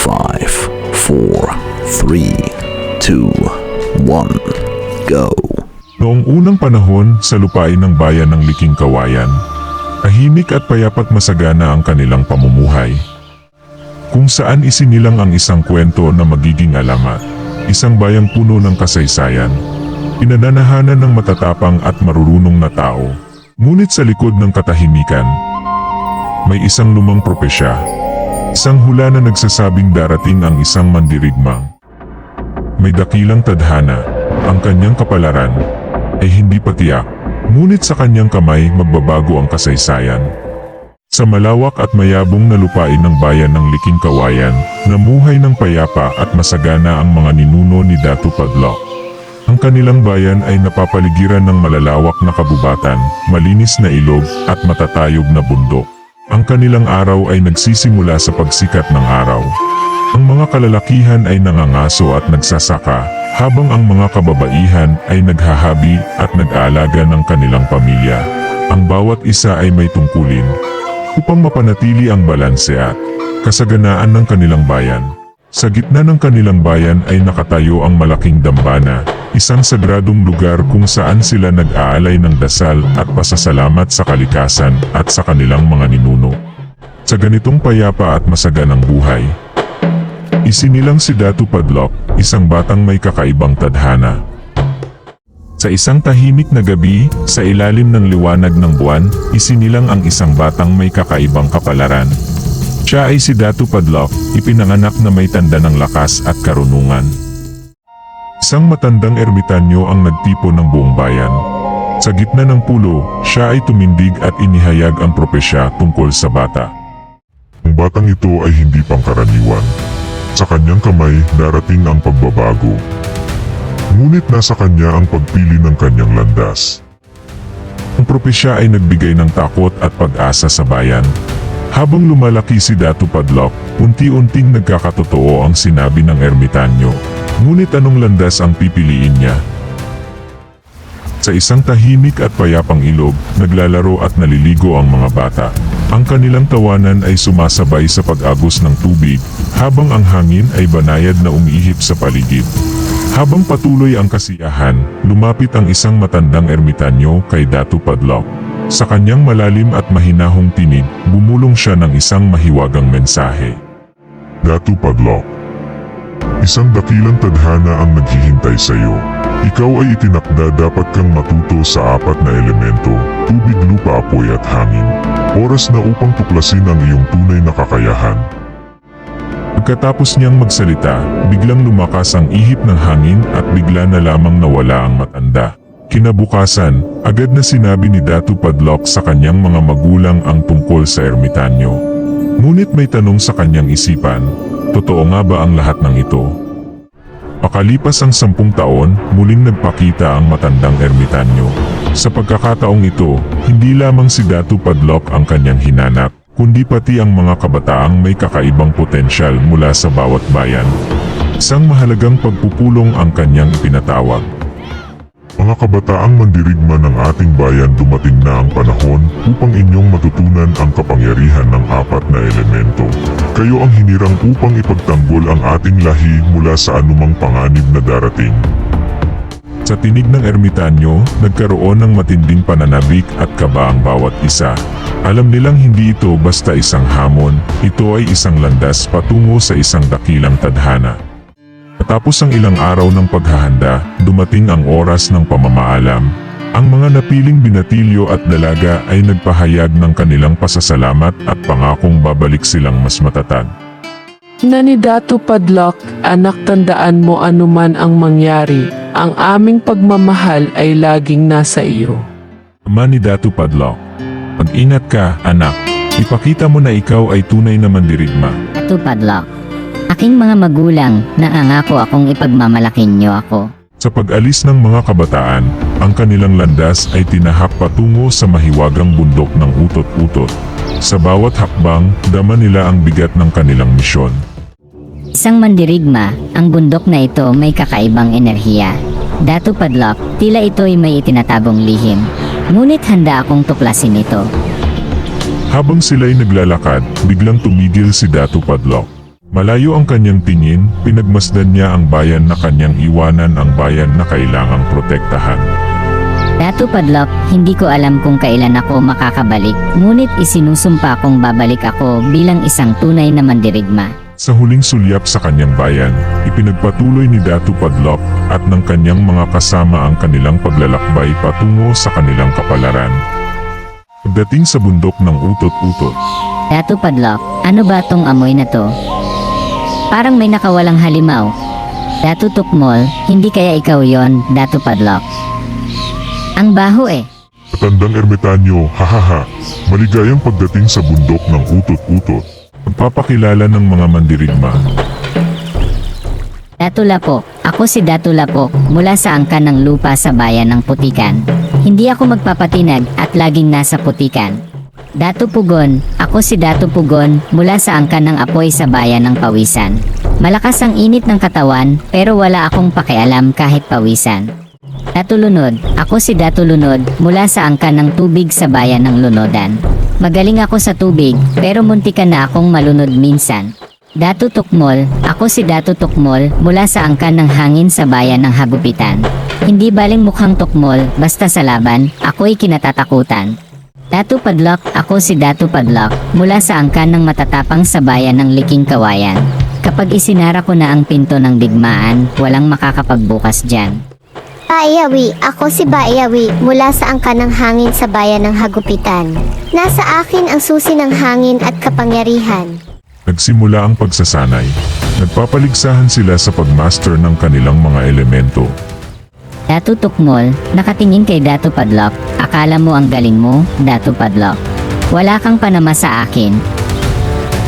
5, 4, 3, 2, 1, go! Noong unang panahon sa lupain ng bayan ng Liking Kawayan, tahimik at payapat masagana ang kanilang pamumuhay. Kung saan isinilang ang isang kwento na magiging alamat, isang bayang puno ng kasaysayan, pinananahanan ng matatapang at marurunong na tao. Ngunit sa likod ng katahimikan, may isang lumang propesya, isang hula na nagsasabing darating ang isang mandirigmang. May dakilang tadhana, ang kanyang kapalaran ay hindi patiyak, ngunit sa kanyang kamay magbabago ang kasaysayan. Sa malawak at mayabong na lupain ng bayan ng Liking Kawayan, namuhay ng payapa at masagana ang mga ninuno ni Datu Padlock. Ang kanilang bayan ay napapaligiran ng malalawak na kabubatan, malinis na ilog at matatayog na bundok. Ang kanilang araw ay nagsisimula sa pagsikat ng araw. Ang mga kalalakihan ay nangangaso at nagsasaka, habang ang mga kababaihan ay naghahabi at nag-aalaga ng kanilang pamilya. Ang bawat isa ay may tungkulin upang mapanatili ang balanse at kasaganaan ng kanilang bayan. Sa gitna ng kanilang bayan ay nakatayo ang malaking dambana, isang sagradong lugar kung saan sila nag-aalay ng dasal at pasasalamat sa kalikasan at sa kanilang mga ninuno. Sa ganitong payapa at masaganang buhay, isinilang si Datu Padlock, isang batang may kakaibang tadhana. Sa isang tahimik na gabi, sa ilalim ng liwanag ng buwan, isinilang ang isang batang may kakaibang kapalaran. Siya ay si Datu Padlock, ipinanganak na may tanda ng lakas at karunungan. Isang matandang ermitanyo ang nagtipo ng buong bayan. Sa gitna ng pulo, siya ay tumindig at inihayag ang propesya tungkol sa bata. Ang batang ito ay hindi pangkaraniwan. Sa kanyang kamay, darating ang pagbabago. Ngunit nasa kanya ang pagpili ng kanyang landas. Ang propesya ay nagbigay ng takot at pag-asa sa bayan. Habang lumalaki si Datu Padlock, unti-unting nagkakatotoo ang sinabi ng ermitanyo. Ngunit anong landas ang pipiliin niya? Sa isang tahimik at payapang ilog, naglalaro at naliligo ang mga bata. Ang kanilang tawanan ay sumasabay sa pag-agos ng tubig, habang ang hangin ay banayad na umiihip sa paligid. Habang patuloy ang kasiyahan, lumapit ang isang matandang ermitanyo kay Datu Padlock. Sa kanyang malalim at mahinahong tinig, bumulong siya ng isang mahiwagang mensahe. Datu Padlock, isang dakilang tadhana ang naghihintay sa iyo. Ikaw ay itinakda dapat kang matuto sa 4 na elemento, tubig, lupa, apoy at hangin. Oras na upang tuklasin ang iyong tunay na kakayahan. Pagkatapos niyang magsalita, biglang lumakas ang ihip ng hangin at bigla na lamang nawala ang matanda. Kinabukasan, agad na sinabi ni Datu Padlock sa kanyang mga magulang ang tungkol sa ermitanyo. Ngunit may tanong sa kanyang isipan, totoo nga ba ang lahat ng ito? Pakalipas ang 10 taon, muling nagpakita ang matandang ermitanyo. Sa pagkakataong ito, hindi lamang si Datu Padlock ang kanyang hinanap, kundi pati ang mga kabataang may kakaibang potensyal mula sa bawat bayan. Isang mahalagang pagpupulong ang kanyang ipinatawag. Mga kabataang mandirigma ng ating bayan, dumating na ang panahon upang inyong matutunan ang kapangyarihan ng 4 na elemento. Kayo ang hinirang upang ipagtanggol ang ating lahi mula sa anumang panganib na darating. Sa tinig ng ermitanyo, nagkaroon ng matinding pananabik at kaba ang bawat isa. Alam nilang hindi ito basta isang hamon, ito ay isang landas patungo sa isang dakilang tadhana. Matapos ang ilang araw ng paghahanda, dumating ang oras ng pamamaalam. Ang mga napiling binatilyo at dalaga ay nagpahayag ng kanilang pasasalamat at pangakong babalik silang mas matatag. Nani Datu Padlock, anak, tandaan mo anuman ang mangyari, ang aming pagmamahal ay laging nasa iyo. Ama ni Datu Padlock, mag-ingat ka, anak. Ipakita mo na ikaw ay tunay na mandirigma. Datu Padlock, aking mga magulang, nangangako akong ipagmamalakin niyo ako. Sa pag-alis ng mga kabataan, ang kanilang landas ay tinahak patungo sa mahiwagang bundok ng utot-utot. Sa bawat hakbang, dama nila ang bigat ng kanilang misyon. Isang mandirigma, ang bundok na ito may kakaibang enerhiya. Datu Padlock, tila ito'y may itinatagong lihim. Ngunit handa akong tuklasin ito. Habang sila'y naglalakad, biglang tumigil si Datu Padlock. Malayo ang kanyang tingin, pinagmasdan niya ang bayan na kanyang iwanan, ang bayan na kailangang protektahan. Datu Padlock, hindi ko alam kung kailan ako makakabalik, ngunit isinusumpa kong babalik ako bilang isang tunay na mandirigma. Sa huling sulyap sa kanyang bayan, ipinagpatuloy ni Datu Padlock at ng kanyang mga kasama ang kanilang paglalakbay patungo sa kanilang kapalaran. Pagdating sa bundok ng utot-utot, Datu Padlock, ano ba tong amoy na to? Parang may nakawalang halimaw. Datu Tukmol, hindi kaya ikaw yon, Datu Padlock? Ang baho eh. Matandang ermitanyo, hahaha, maligayang pagdating sa bundok ng utot-utot. Magpapakilala ng mga mandirigma. Datu Lapok, ako si Datu Lapok, mula sa angkan ng lupa sa bayan ng Putikan. Hindi ako magpapatinag at laging nasa Putikan. Datu Pugon, ako si Datu Pugon, mula sa angkan ng apoy sa bayan ng Pawisan. Malakas ang init ng katawan, pero wala akong pakialam kahit pawisan. Datu Lunod, ako si Datu Lunod, mula sa angkan ng tubig sa bayan ng Lunodan. Magaling ako sa tubig, pero muntikan na akong malunod minsan. Datu Tukmol, ako si Datu Tukmol, mula sa angkan ng hangin sa bayan ng Hagupitan. Hindi baling mukhang tukmol, basta sa laban, ako'y kinatatakutan. Datu Padlock, ako si Datu Padlock, mula sa angkan ng matatapang sa bayan ng Liking Kawayan. Kapag isinara ko na ang pinto ng digmaan, walang makakapagbukas dyan. Baiawi, ako si Baiawi, mula sa angkan ng hangin sa bayan ng Hagupitan. Nasa akin ang susi ng hangin at kapangyarihan. Nagsimula ang pagsasanay. Nagpapaligsahan sila sa pagmaster ng kanilang mga elemento. Datu Tukmol, nakatingin kay Datu Padlock, akala mo ang galing mo, Datu Padlock. Wala kang panama sa akin.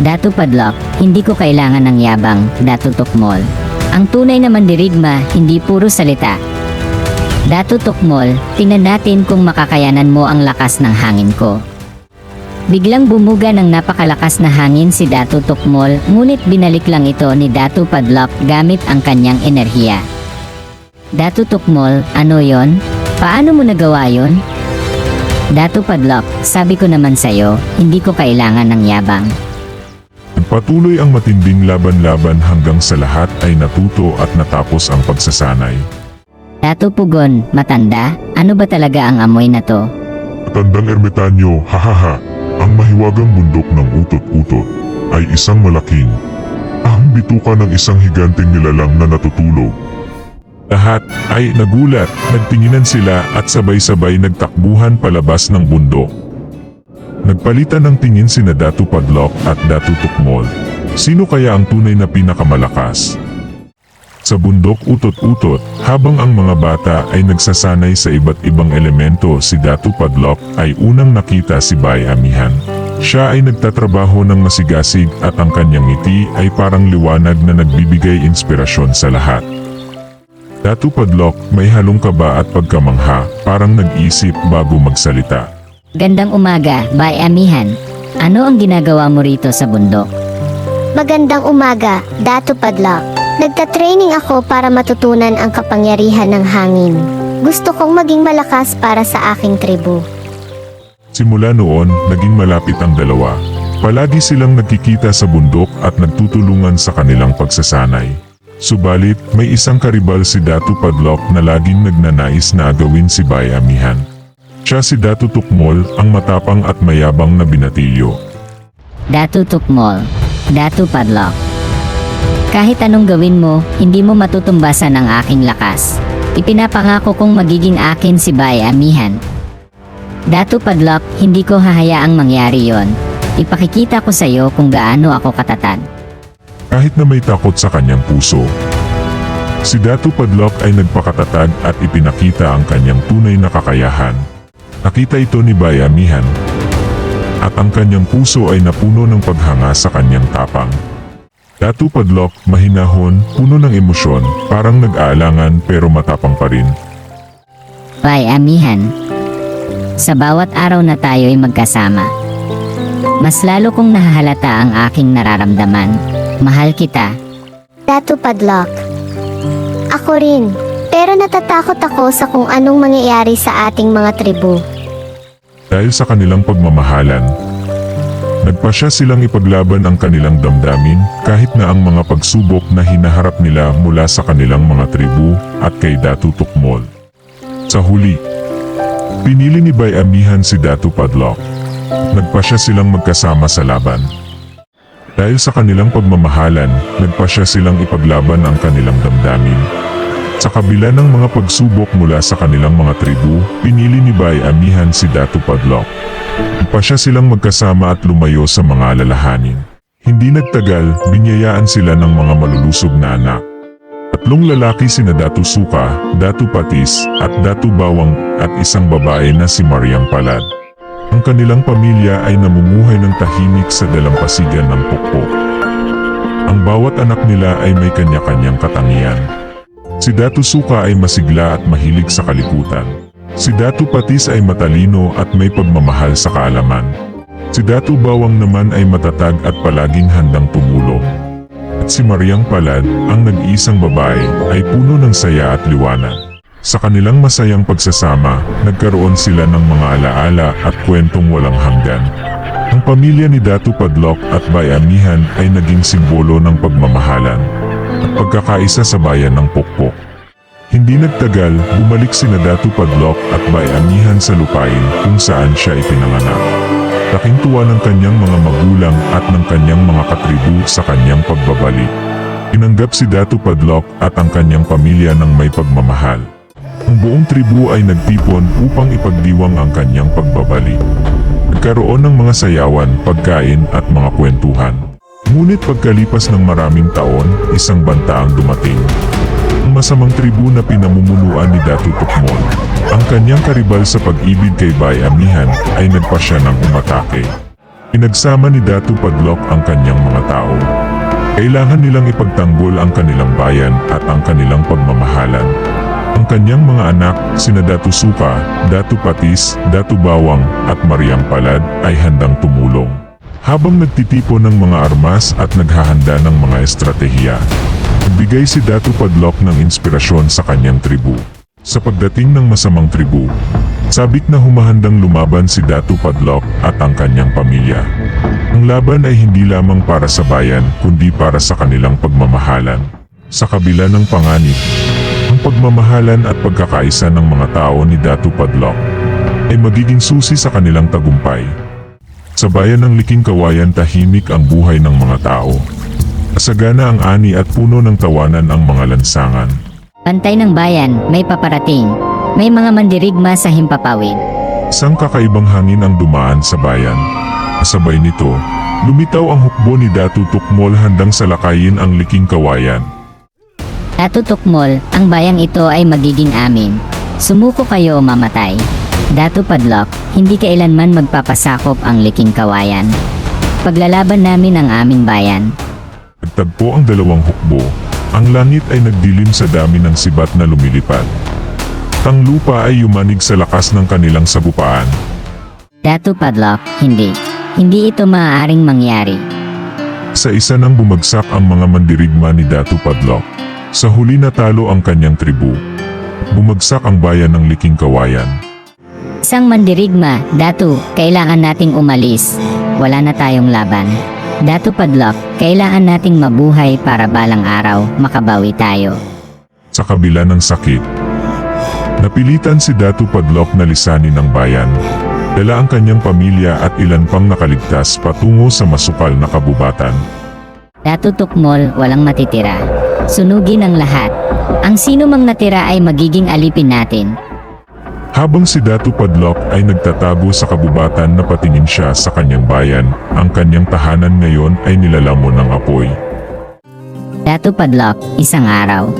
Datu Padlock, hindi ko kailangan ng yabang, Datu Tukmol. Ang tunay na mandirigma, hindi puro salita. Datu Tukmol, tingnan natin kung makakayanan mo ang lakas ng hangin ko. Biglang bumuga ng napakalakas na hangin si Datu Tukmol, ngunit binalik lang ito ni Datu Padlock gamit ang kanyang enerhiya. Datu Tukmol, ano yon? Paano mo nagawa yon? Datu Padlock, sabi ko naman sa'yo, hindi ko kailangan ng yabang. Nagpatuloy ang matinding laban-laban hanggang sa lahat ay natuto at natapos ang pagsasanay. Datu Pugon, matanda, ano ba talaga ang amoy na to? Matandang ermitanyo, hahaha, ang mahiwagang bundok ng utot-utot ay isang malaking bituka ng isang higanteng nilalang na natutulog. Lahat ay nagulat, nagtinginan sila at sabay-sabay nagtakbuhan palabas ng bundok. Nagpalitan ng tingin sina Datu Padlock at Datu Tukmol. Sino kaya ang tunay na pinakamalakas? Sa bundok utot-utot, habang ang mga bata ay nagsasanay sa iba't ibang elemento, si Datu Padlock ay unang nakita si Bay Amihan. Siya ay nagtatrabaho ng masigasig at ang kanyang ngiti ay parang liwanag na nagbibigay inspirasyon sa lahat. Datu Padlock may halong kaba at pagkamangha, parang nag-isip bago magsalita. Gandang umaga, Bay Amihan. Ano ang ginagawa mo rito sa bundok? Magandang umaga, Datu Padlock. Nagtatraining ako para matutunan ang kapangyarihan ng hangin. Gusto kong maging malakas para sa aking tribu. Simula noon, naging malapit ang dalawa. Palagi silang nagkikita sa bundok at nagtutulungan sa kanilang pagsasanay. Subalit, may isang karibal si Datu Padlock na laging nagnanais na agawin si Bay Amihan. Siya si Datu Tukmol, ang matapang at mayabang na binatilyo. Datu Tukmol, Datu Padlock. Kahit anong gawin mo, hindi mo matutumbasan ang aking lakas. Ipinapangako kong magiging akin si Bay Amihan. Datu Padlock, hindi ko hahayaang mangyari yon. Ipakikita ko sa iyo kung gaano ako katatag. Kahit na may takot sa kanyang puso, si Datu Padlock ay nagpakatatag at ipinakita ang kanyang tunay na kakayahan. Nakita ito ni Bay Amihan, at ang kanyang puso ay napuno ng paghanga sa kanyang tapang. Datu Padlock, mahinahon, puno ng emosyon, parang nag-aalangan pero matapang pa rin. Bay Amihan, sa bawat araw na tayo'y magkasama, mas lalo kong nahahalata ang aking nararamdaman. Mahal kita. Datu Padlock. Ako rin, pero natatakot ako sa kung anong mangyayari sa ating mga tribu. Dahil sa kanilang pagmamahalan, Nagpasya silang ipaglaban ang kanilang damdamin kahit na ang mga pagsubok na hinaharap nila mula sa kanilang mga tribu at kay Datu Tukmol. Sa huli, pinili ni Bayanihan si Datu Padlock. Nagpasya silang magkasama sa laban. Dahil sa kanilang pagmamahalan, nagpasya silang ipaglaban ang kanilang damdamin. Sa kabila ng mga pagsubok mula sa kanilang mga tribu, pinili ni Bayanihan si Datu Padlock. Nagpasya silang magkasama at lumayo sa mga alalahanin. Hindi nagtagal, binyayaan sila ng mga malulusog na anak. 3 lalaki sina Datu Suka, Datu Patis, at Datu Bawang at isang babae na si Mariang Palad. Ang kanilang pamilya ay namumuhay ng tahimik sa dalampasigan ng Pukpok. Ang bawat anak nila ay may kanya-kanyang katangian. Si Datu Suka ay masigla at mahilig sa kalikutan. Si Datu Patis ay matalino at may pagmamahal sa kaalaman. Si Datu Bawang naman ay matatag at palaging handang tumulong. At si Mariang Palad, ang nag-iisang babae, ay puno ng saya at liwanag. Sa kanilang masayang pagsasama, nagkaroon sila ng mga alaala at kwentong walang hanggan. Ang pamilya ni Datu Padlock at Bayanihan ay naging simbolo ng pagmamahalan at pagkakaisa sa bayan ng Pukpok. Hindi nagtagal, bumalik sina Datu Padlock at Bayanihan sa lupain kung saan siya ipinanganak. Laking tuwa ng kanyang mga magulang at ng kanyang mga katribu sa kanyang pagbabalik. Inanggap si Datu Padlock at ang kanyang pamilya ng may pagmamahal. Ang buong tribu ay nagtipon upang ipagdiwang ang kanyang pagbabalik. Nagkaroon ng mga sayawan, pagkain at mga kwentuhan. Ngunit pagkalipas ng maraming taon, isang banta ang dumating. Ang masamang tribu na pinamumunuan ni Datu Tukmol. Ang kanyang karibal sa pag-ibig kay Bayanihan ay nagpasya ng umatake. Pinagsama ni Datu Padlock ang kanyang mga tao. Kailangan nilang ipagtanggol ang kanilang bayan at ang kanilang pagmamahalan. Ang kanyang mga anak, sina Datu Suka, Datu Patis, Datu Bawang at Mariang Palad ay handang tumulong. Habang nagtitipon ng mga armas at naghahanda ng mga estratehiya, nagbigay si Datu Padlock ng inspirasyon sa kanyang tribu. Sa pagdating ng masamang tribu, sabik na humahandang lumaban si Datu Padlock at ang kanyang pamilya. Ang laban ay hindi lamang para sa bayan, kundi para sa kanilang pagmamahalan. Sa kabila ng panganib, ang pagmamahalan at pagkakaisa ng mga tao ni Datu Padlock ay magiging susi sa kanilang tagumpay. Sa bayan ng Liking Kawayan, tahimik ang buhay ng mga tao. Asagana ang ani at puno ng tawanan ang mga lansangan. Pantay ng bayan, may paparating. May mga mandirigma sa himpapawid. Isang kakaibang hangin ang dumaan sa bayan. Kasabay nito, lumitaw ang hukbo ni Datu Tukmol handang salakayin ang Liking Kawayan. Datu Tukmol, ang bayang ito ay magiging amin. Sumuko kayo o mamatay. Datu Padlock, hindi kailanman magpapasakop ang Liking Kawayan. Paglalaban namin ang aming bayan. Nagtagpo ang dalawang hukbo. Ang langit ay nagdilim sa dami ng sibat na lumilipad. Ang lupa ay yumanig sa lakas ng kanilang sagupaan. Datu Padlock, hindi. Hindi ito maaaring mangyari. Sa isa nang bumagsak ang mga mandirigma ni Datu Padlock. Sa huli natalo ang kanyang tribu. Bumagsak ang bayan ng Liking Kawayan. Isang mandirigma, Datu, kailangan nating umalis. Wala na tayong laban. Datu Padlock, kailangan nating mabuhay para balang araw makabawi tayo. Sa kabila ng sakit, napilitan si Datu Padlock na lisanin ang bayan. Dala ang kanyang pamilya at ilan pang nakaligtas patungo sa masukal na kabubatan. Datu Tukmol, walang matitira. Sunugin ang lahat. Ang sino mang natira ay magiging alipin natin. Habang si Datu Padlock ay nagtatago sa kabubatan na patingin siya sa kanyang bayan, ang kanyang tahanan ngayon ay nilalamon ng apoy. Datu Padlock, isang araw.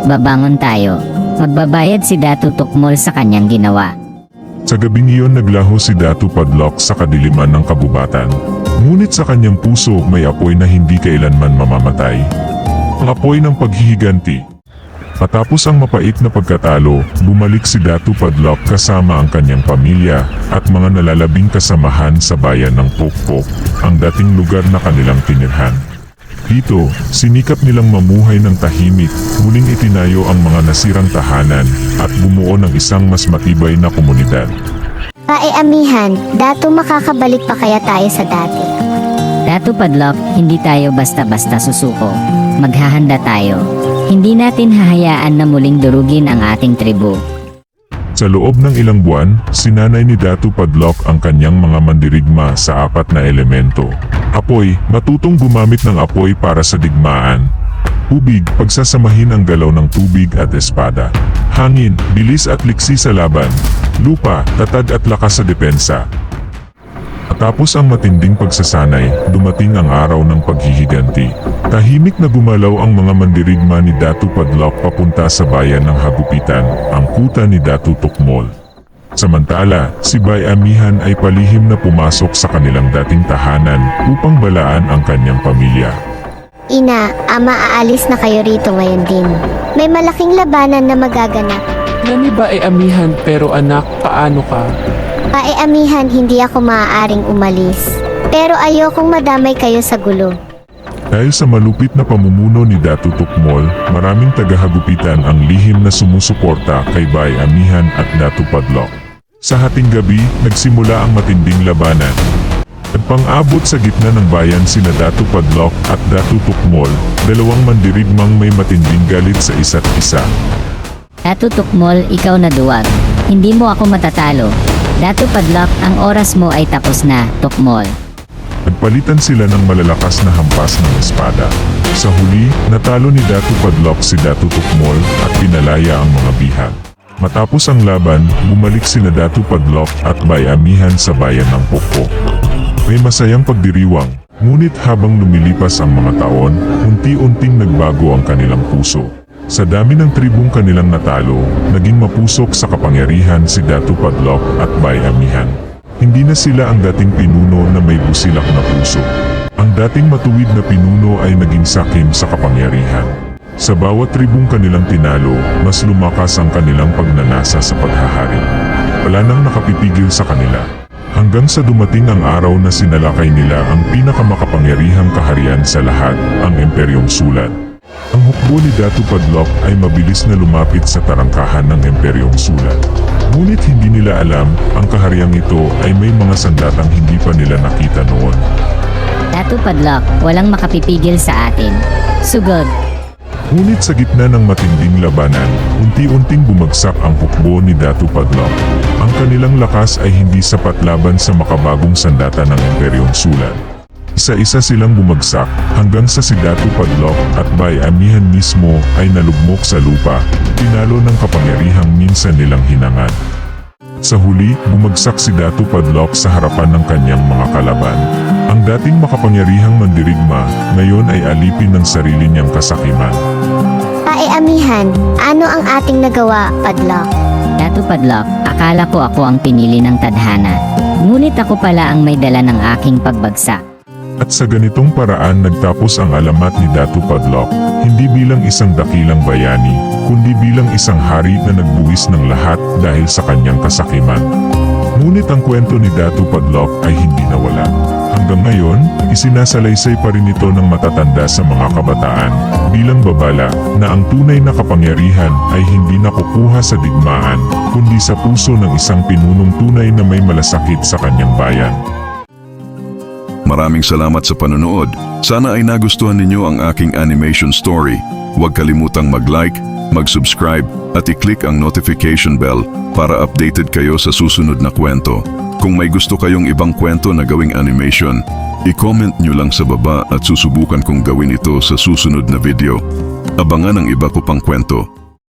Babangon tayo. Magbabayad si Datu Tukmol sa kanyang ginawa. Sa gabing iyon naglaho si Datu Padlock sa kadiliman ng kabubatan. Ngunit sa kanyang puso may apoy na hindi kailanman mamamatay. Ang apoy ng paghihiganti. Matapos ang mapait na pagkatalo, bumalik si Datu Padlock kasama ang kanyang pamilya at mga nalalabing kasamahan sa bayan ng Pukpok, ang dating lugar na kanilang tinirhan. Dito, sinikap nilang mamuhay ng tahimik, muling itinayo ang mga nasirang tahanan at bumuo ng isang mas matibay na komunidad. Amihan, Dato makakabalik pa kaya tayo sa dati? Dato Padlock, hindi tayo basta-basta susuko. Maghahanda tayo. Hindi natin hahayaan na muling durugin ang ating tribu. Sa loob ng ilang buwan, sinanay ni Dato Padlock ang kanyang mga mandirigma sa 4 na elemento. Apoy, matutong gumamit ng apoy para sa digmaan. Tubig, pagsasamahin ang galaw ng tubig at espada. Hangin, bilis at liksi sa laban. Lupa, tatag at lakas sa depensa. Matapos ang matinding pagsasanay, dumating ang araw ng paghihiganti. Tahimik na gumalaw ang mga mandirigma ni Dato Padlock papunta sa bayan ng Hagupitan, ang kuta ni Dato Tukmol. Samantala, si Bay Amihan ay palihim na pumasok sa kanilang dating tahanan upang balaan ang kanyang pamilya. Ina, ama, aalis na kayo rito ngayon din. May malaking labanan na magaganap. Nani ba ay amihan pero anak, paano ka? Amihan, hindi ako maaaring umalis. Pero ayokong madamay kayo sa gulo. Dahil sa malupit na pamumuno ni Dato Tukmol, maraming tagahagupitan ang lihim na sumusuporta kay Bay Amihan at Dato Padlock. Sa hating gabi, nagsimula ang matinding labanan. Nagpang-abot sa gitna ng bayan sina Dato Padlock at Dato Tukmol, dalawang mandirigmang may matinding galit sa isa't isa. Dato Tukmol, ikaw na duwag. Hindi mo ako matatalo. Dato Padlock, ang oras mo ay tapos na, Tukmol. Nagpalitan sila ng malalakas na hampas ng espada. Sa huli, natalo ni Dato Padlock si Dato Tukmol at pinalaya ang mga bihag. Matapos ang laban, bumalik sina Dato Padlock at Bay Amihan sa bayan ng Pokpok. May masayang pagdiriwang, ngunit habang lumilipas ang mga taon, unti-unting nagbago ang kanilang puso. Sa dami ng tribong kanilang natalo, naging mapusok sa kapangyarihan si Dato Padlock at Bay Amihan. Hindi na sila ang dating pinuno na may busilak na puso. Ang dating matuwid na pinuno ay naging sakim sa kapangyarihan. Sa bawat tribong kanilang tinalo, mas lumakas ang kanilang pagnanasa sa paghahari. Wala nang nakapipigil sa kanila. Hanggang sa dumating ang araw na sinalakay nila ang pinakamakapangyarihang kaharian sa lahat, ang Imperyong Sulat. Ang hukbo ni Dato Padlock ay mabilis na lumapit sa tarangkahan ng Imperyong Sulat. Ngunit hindi nila alam, ang kaharyang ito ay may mga sandatang hindi pa nila nakita noon. Dato Padlock, walang makapipigil sa atin. Sugod. Ngunit sa gitna ng matinding labanan, unti-unting bumagsak ang hukbo ni Dato Padlock. Ang kanilang lakas ay hindi sapat laban sa makabagong sandata ng Imperyong Sulat. Isa-isa silang bumagsak hanggang sa si Dato Padlock at Bay Amihan mismo ay nalugmok sa lupa, tinalo ng kapangyarihang minsan nilang hinangad. Sa huli, bumagsak si Dato Padlock sa harapan ng kanyang mga kalaban. Ang dating makapangyarihang mandirigma, ngayon ay alipin ng sarili niyang kasakiman. Amihan, ano ang ating nagawa, Padlock? Dato Padlock, akala ko ako ang pinili ng tadhana. Ngunit ako pala ang may dala ng aking pagbagsak. At sa ganitong paraan nagtapos ang alamat ni Dato Padlock, hindi bilang isang dakilang bayani, kundi bilang isang hari na nagbuwis ng lahat dahil sa kanyang kasakiman. Ngunit ang kwento ni Dato Padlock ay hindi nawala. Hanggang ngayon, isinasalaysay pa rin ito ng matatanda sa mga kabataan, bilang babala na ang tunay na kapangyarihan ay hindi nakukuha sa digmaan, kundi sa puso ng isang pinunong tunay na may malasakit sa kanyang bayan. Maraming salamat sa panonood. Sana ay nagustuhan ninyo ang aking animation story. Huwag kalimutang mag-like, mag-subscribe at i-click ang notification bell para updated kayo sa susunod na kwento. Kung may gusto kayong ibang kwento na gawing animation, i-comment nyo lang sa baba at susubukan kong gawin ito sa susunod na video. Abangan ang iba ko pang kwento.